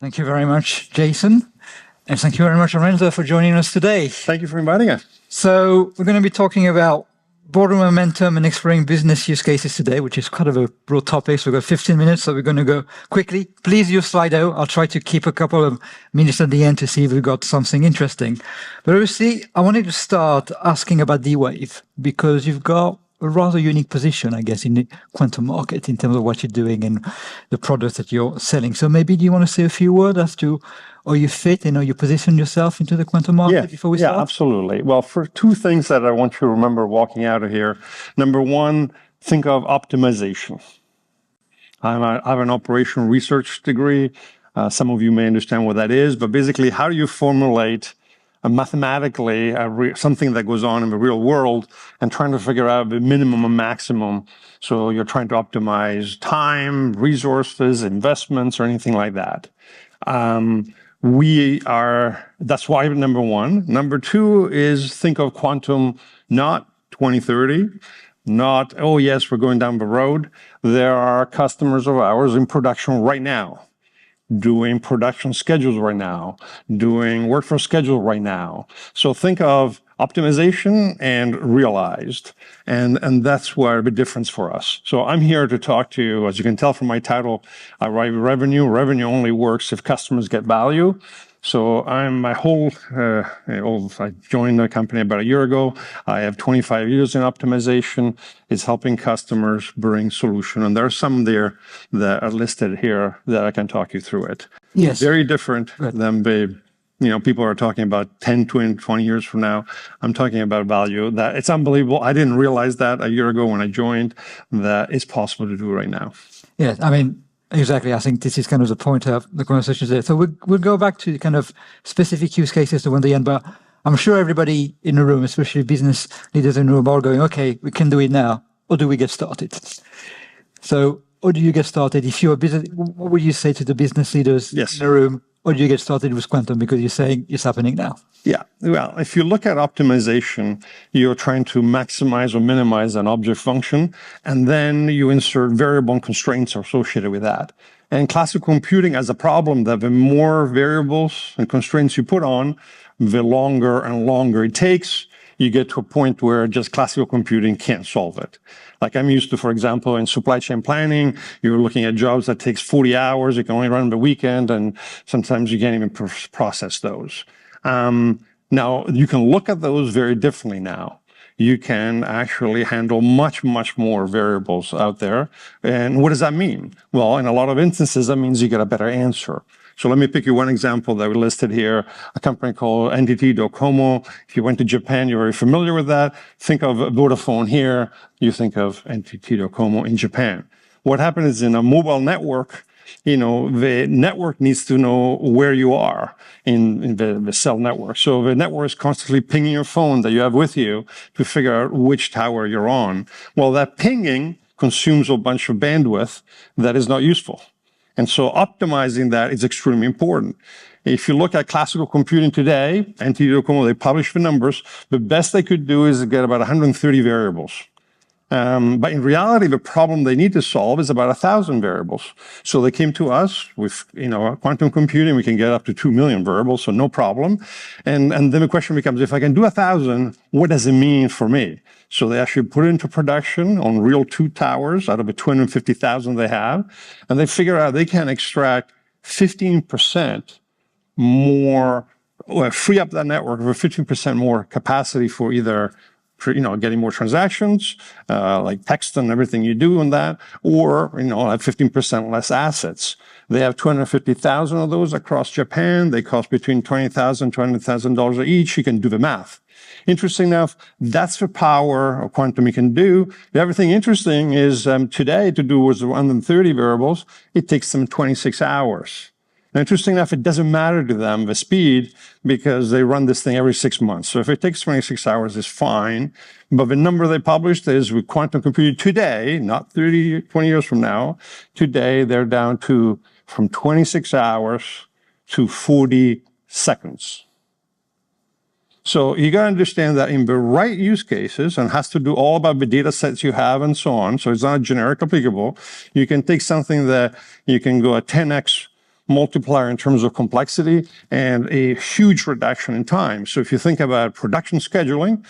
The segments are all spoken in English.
Thank you very much, Jason. And thank you very much, Lorenzo, for joining us today. Thank you for inviting us. So we're going to be talking about boardroom momentum and exploring business use cases today, which is kind of a broad topic. So we've got 15 minutes, so we're going to go quickly. Please use Slido. I'll try to keep a couple of minutes at the end to see if we've got something interesting. But obviously, I wanted to start asking about D-Wave, because you've got a rather unique position, I guess, in the quantum market in terms of what you're doing and the products that you're selling. So maybe do you want to say a few words as to how you fit and how you position yourself into the quantum market before we start? Yeah, absolutely. Well, for two things that I want you to remember walking out of here. Number one, think of optimization. I have an operational research degree. Some of you may understand what that is, but basically, how do you formulate mathematically something that goes on in the real world and trying to figure out the minimum and maximum? So you're trying to optimize time, resources, investments, or anything like that. That's why number one. Number two is think of quantum not 2030, not, oh yes, we're going down the road. There are customers of ours in production right now, doing production schedules right now, doing workforce schedule right now. So think of optimization and realized, and that's where the difference for us. So I'm here to talk to you, as you can tell from my title, I write revenue. Revenue only works if customers get value. So I joined the company about a year ago. I have 25 years in optimization. It's helping customers bring solution. And there are some there that are listed here that I can talk you through it. Yes. Very different than people are talking about 10, 20 years from now. I'm talking about value. That it's unbelievable. I didn't realize that a year ago when I joined, that it's possible to do right now. Yeah, I mean, exactly. I think this is kind of the point of the conversation today. So we'll go back to kind of specific use cases to the end, but I'm sure everybody in the room, especially business leaders in the room, are going, okay, we can do it now. Or do we get started? So, how do you get started? If you're a business, what would you say to the business leaders in the room? Or do you get started with quantum because you're saying it's happening now? Yeah, well, if you look at optimization, you're trying to maximize or minimize an object function, and then you insert variable and constraints associated with that. And classical computing has a problem that the more variables and constraints you put on, the longer and longer it takes. You get to a point where just classical computing can't solve it. Like I'm used to, for example, in supply chain planning, you're looking at jobs that takes 40 hours. You can only run on the weekend, and sometimes you can't even process those. Now, you can look at those very differently now. You can actually handle much, much more variables out there. And what does that mean? Well, in a lot of instances, that means you get a better answer. So let me pick you one example that we listed here, a company called NTT Docomo. If you went to Japan, you're very familiar with that. Think of Vodafone here. You think of NTT Docomo in Japan. What happens is in a mobile network, the network needs to know where you are in the cell network. So the network is constantly pinging your phone that you have with you to figure out which tower you're on. Well, that pinging consumes a bunch of bandwidth that is not useful. And so optimizing that is extremely important. If you look at classical computing today, NTT Docomo, they publish the numbers. The best they could do is get about 130 variables. But in reality, the problem they need to solve is about 1,000 variables. So they came to us with, quantum computing, we can get up to 2 million variables, so no problem. And then the question becomes, if I can do 1,000, what does it mean for me? So they actually put it into production on real 2 towers out of the 250,000 they have. And they figure out they can extract 15% more, or free up that network for 15% more capacity for either getting more transactions, like text and everything you do on that, or, have 15% less assets. They have 250,000 of those across Japan. They cost between $20,000, $200,000 each. You can do the math. Interesting enough, that's the power of quantum you can do. The other thing interesting is today to do with 130 variables, it takes them 26 hours. Now, interesting enough, it doesn't matter to them, the speed, because they run this thing every 6 months. So if it takes 26 hours, it's fine. But the number they published is with quantum computing today, not 20 years from now, today they're down to from 26 hours to 40 seconds. So you got to understand that in the right use cases, and has to do all about the data sets you have and so on, so it's not generic applicable, you can take something that you can go a 10x multiplier in terms of complexity and a huge reduction in time. So if you think about production scheduling,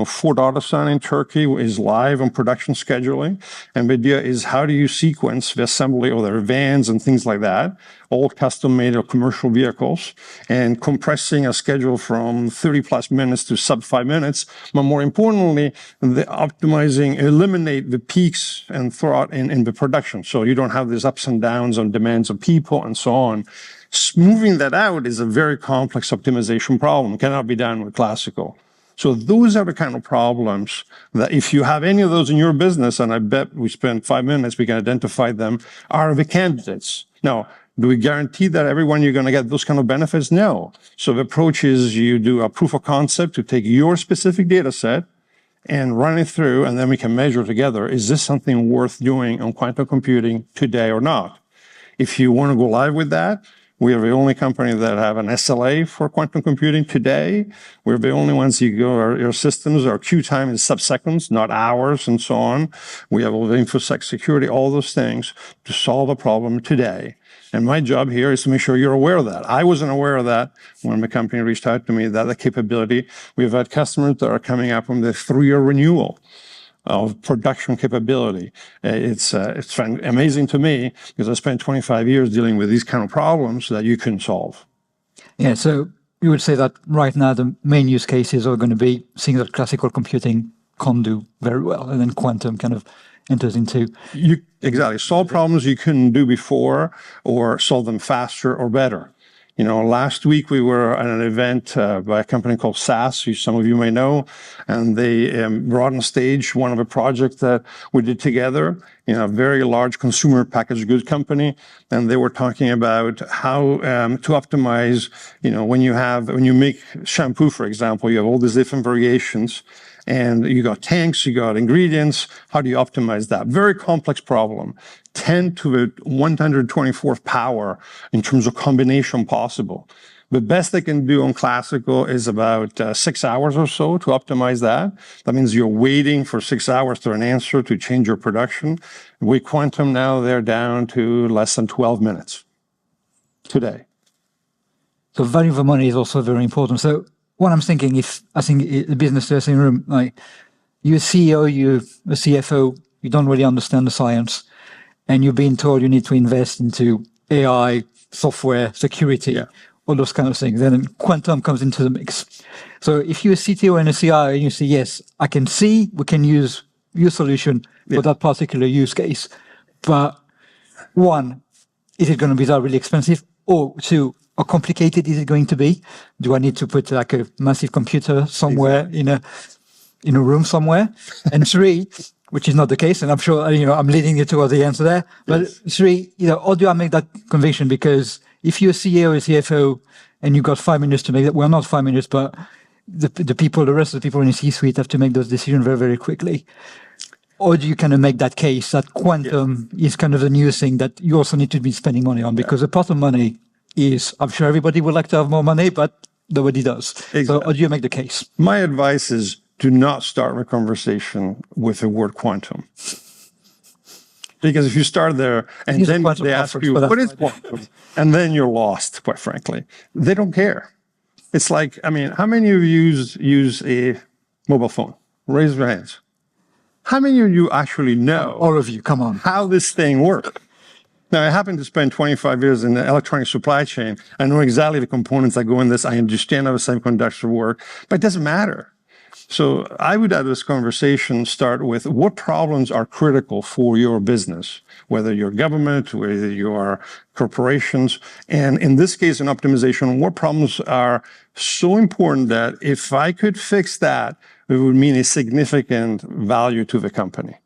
Ford Otosan in Turkey is live on production scheduling. And the idea is, how do you sequence the assembly of their vans and things like that, all custom-made or commercial vehicles, and compressing a schedule from 30 plus minutes to sub 5 minutes, but more importantly, the optimizing, eliminate the peaks and throughout in the production. So you don't have these ups and downs on demands of people and so on. Smoothing that out is a very complex optimization problem. It cannot be done with classical. So those are the kind of problems that if you have any of those in your business, and I bet we spend 5 minutes, we can identify them, are the candidates. Now, do we guarantee that everyone you're going to get those kind of benefits? No. So the approach is you do a proof of concept to take your specific data set and run it through, and then we can measure together, is this something worth doing on quantum computing today or not? If you want to go live with that, we are the only company that have an SLA for quantum computing today. We're the only ones your systems, our queue time is sub-seconds, not hours and so on. We have all the InfoSec security, all those things to solve a problem today. And my job here is to make sure you're aware of that. I wasn't aware of that when the company reached out to me, that the capability. We've had customers that are coming up from the 3-year renewal of production capability. It's amazing to me because I spent 25 years dealing with these kind of problems that you can solve. Yeah, so you would say that right now the main use cases are going to be things that classical computing can't do very well, and then quantum kind of enters into. Exactly. Solve problems you couldn't do before, or solve them faster or better. Last week we were at an event by a company called SAS, who some of you may know, and they brought on stage one of the projects that we did together, a very large consumer packaged goods company, and they were talking about how to optimize, when you make shampoo, for example, you have all these different variations, and you got tanks, you got ingredients. How do you optimize that? Very complex problem. 10 to the 124th power in terms of combination possible. The best they can do on classical is about 6 hours or so to optimize that. That means you're waiting for 6 hours for an answer to change your production. With quantum now, they're down to less than 12 minutes today. So value for money is also very important. So what I'm thinking, I think the business dressing room, like you're a CEO, you're a CFO, you don't really understand the science, and you're being told you need to invest into AI, software, security, all those kind of things. Then quantum comes into the mix. So if you're a CTO and a CIO and you say, yes, I can see we can use your solution for that particular use case, but one, is it going to be that really expensive? Or two, how complicated is it going to be? Do I need to put like a massive computer somewhere in a room somewhere? And three, which is not the case, and I'm sure I'm leading you towards the answer there. But three, how do I make that conviction? Because if you're a CEO or a CFO and you got 5 minutes to make that, well, not 5 minutes, but the rest of the people in the C-suite have to make those decisions very, very quickly. Or do you kind of make that case that quantum is kind of the new thing that you also need to be spending money on? Because a part of money is, I'm sure everybody would like to have more money, but nobody does. Exactly. So how do you make the case? My advice is do not start a conversation with the word quantum. Because if you start there and then they ask you, what is quantum? And then you're lost, quite frankly. They don't care. It's like, how many of you use a mobile phone? Raise your hands. How many of you actually know? All of you, come on. How this thing works? Now, I happen to spend 25 years in the electronic supply chain. I know exactly the components that go in this. I understand how the semiconductor work, but it doesn't matter. So I would have this conversation start with what problems are critical for your business, whether you're government, whether you are corporations. And in this case, in optimization, what problems are so important that if I could fix that, it would mean a significant value to the company.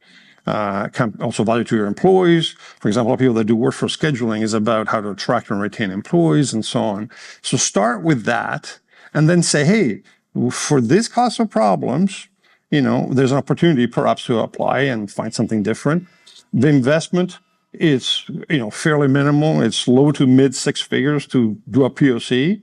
Also value to your employees. For example, a lot of people that do workforce scheduling is about how to attract and retain employees and so on. So start with that and then say, hey, for this class of problems, there's an opportunity perhaps to apply and find something different. The investment It's fairly minimal. It's low to mid six figures to do a POC.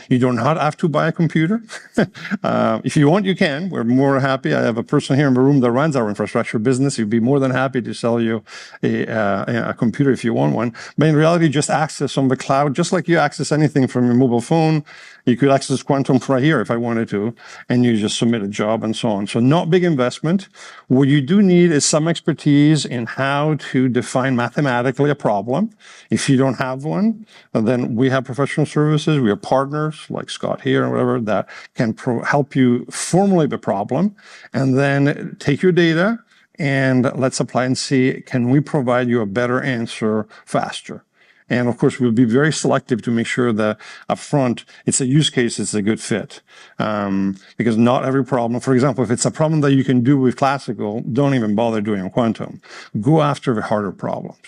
You do not have to buy a computer. If you want, you can. We're more happy. I have a person here in the room that runs our infrastructure business. He'd be more than happy to sell you a computer if you want one. But in reality, just access on the cloud, just like you access anything from your mobile phone. You could access Quantum right here if I wanted to, and you just submit a job and so on. So not big investment. What you do need is some expertise in how to define mathematically a problem. If you don't have one, then we have professional services. We have partners like Scott here or whatever that can help you formulate the problem, and then take your data and let's apply and see, can we provide you a better answer faster? And of course, we'll be very selective to make sure that upfront it's a use case, it's a good fit. Because not every problem, for example, if it's a problem that you can do with classical, don't even bother doing a quantum. Go after the harder problems.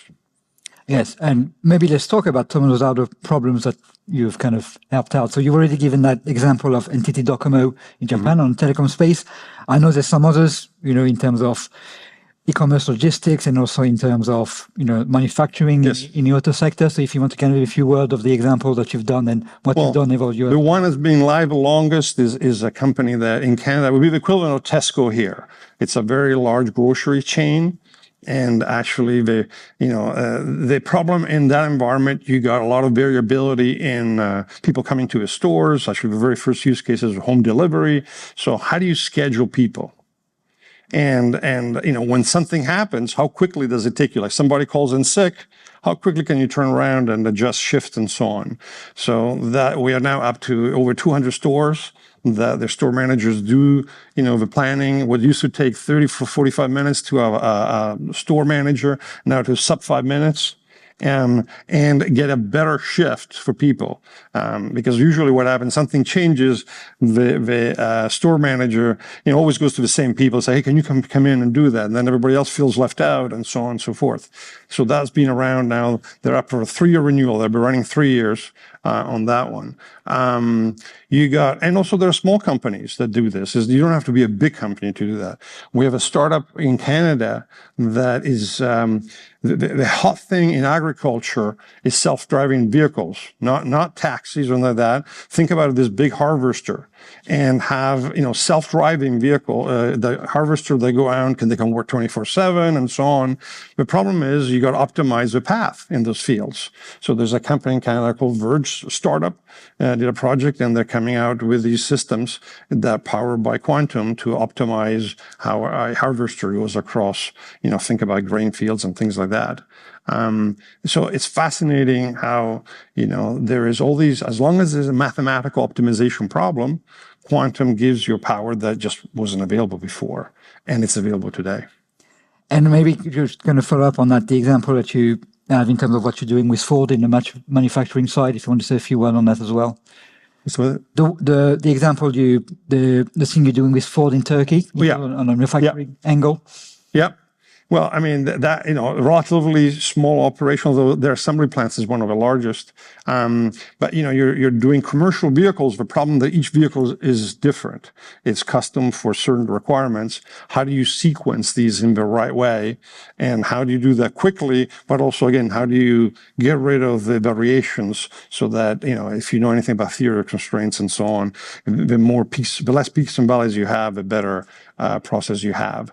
Yes, and maybe let's talk about some of those other problems that you've kind of helped out. So you've already given that example of NTT Docomo in Japan on telecom space. I know there's some others, in terms of e-commerce logistics and also in terms of manufacturing in the auto sector. So if you want to kind of give a few words of the example that you've done and what you've done over your... The one that's been live the longest is a company that in Canada would be the equivalent of Tesco here. It's a very large grocery chain. And actually, the problem in that environment, you got a lot of variability in people coming to his stores. Actually, the very first use case is home delivery. So how do you schedule people? And when something happens, how quickly does it take you? Like somebody calls in sick, how quickly can you turn around and adjust shift and so on? So that we are now up to over 200 stores that their store managers do, the planning. What used to take 30 for 45 minutes to a store manager, now to sub 5 minutes. And get a better shift for people. Because usually what happens, something changes, the store manager, always goes to the same people, say, hey, can you come in and do that? And then everybody else feels left out and so on and so forth. So that's been around now. They're up for a 3-year renewal. They'll be running 3 years on that one. And also there are small companies that do this. You don't have to be a big company to do that. We have a startup in Canada that is, the hot thing in agriculture is self-driving vehicles, not taxis or like that. Think about this big harvester and have, self-driving vehicle, the harvester, they go out and they can work 24/7 and so on. The problem is you got to optimize the path in those fields. So there's a company in Canada called Verge Startup, did a project, and they're coming out with these systems that are powered by quantum to optimize how a harvester goes across, think about grain fields and things like that. So it's fascinating how, there is all these, as long as there's a mathematical optimization problem, quantum gives you a power that just wasn't available before, and it's available today. And maybe you're going to follow up on that, the example that you have in terms of what you're doing with Ford in the manufacturing side, if you want to say a few words on that as well. So the example the thing you're doing with Ford in Turkey, on a manufacturing angle. Yeah. Well, I mean, that, relatively small operation, although their assembly plants is one of the largest. But, you're doing commercial vehicles. The problem that each vehicle is different. It's custom for certain requirements. How do you sequence these in the right way? And how do you do that quickly? But also, again, how do you get rid of the variations so that, if you know anything about theory of constraints and so on, the less peaks and valleys you have, the better process you have.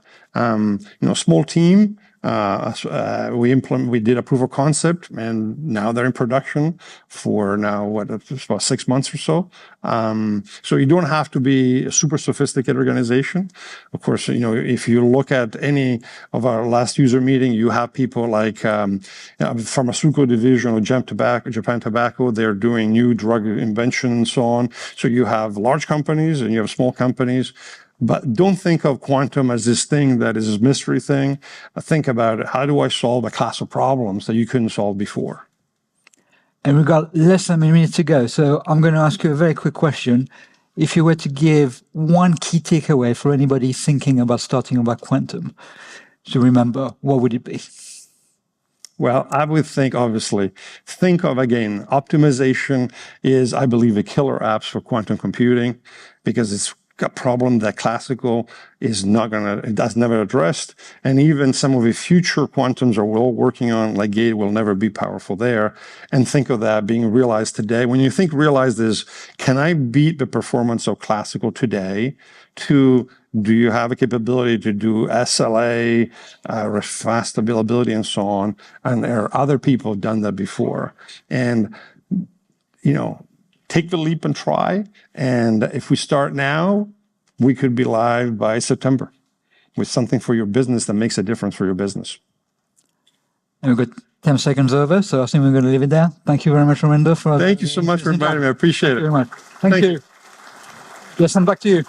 Small team. We did a proof of concept, and now they're in production for about 6 months or so. So you don't have to be a super sophisticated organization. Of course, if you look at any of our last user meeting, you have people like pharmaceutical division of Japan Tobacco. They're doing new drug invention and so on. So you have large companies and you have small companies. But don't think of quantum as this thing that is a mystery thing. Think about it. How do I solve a class of problems that you couldn't solve before? And we've got less than a minute to go. So I'm going to ask you a very quick question. If you were to give one key takeaway for anybody thinking about starting about quantum to remember, what would it be? Well, I would think of, again, optimization is, I believe, the killer apps for quantum computing because it's a problem that classical is not it has never addressed. And even some of the future quantums are we're working on, like gate, will never be powerful there. And think of that being realized today. When you think realized is, can I beat the performance of classical today? To, do you have a capability to do SLA, fast availability, and so on? And there are other people who've done that before. And, take the leap and try. And if we start now, we could be live by September with something for your business that makes a difference for your business. And we've got 10 seconds over, so I think we're going to leave it there. Thank you very much, Lorenzo. Thank you so much for inviting me. I appreciate it. Thank you very much. Thank you. Yes, and back to you.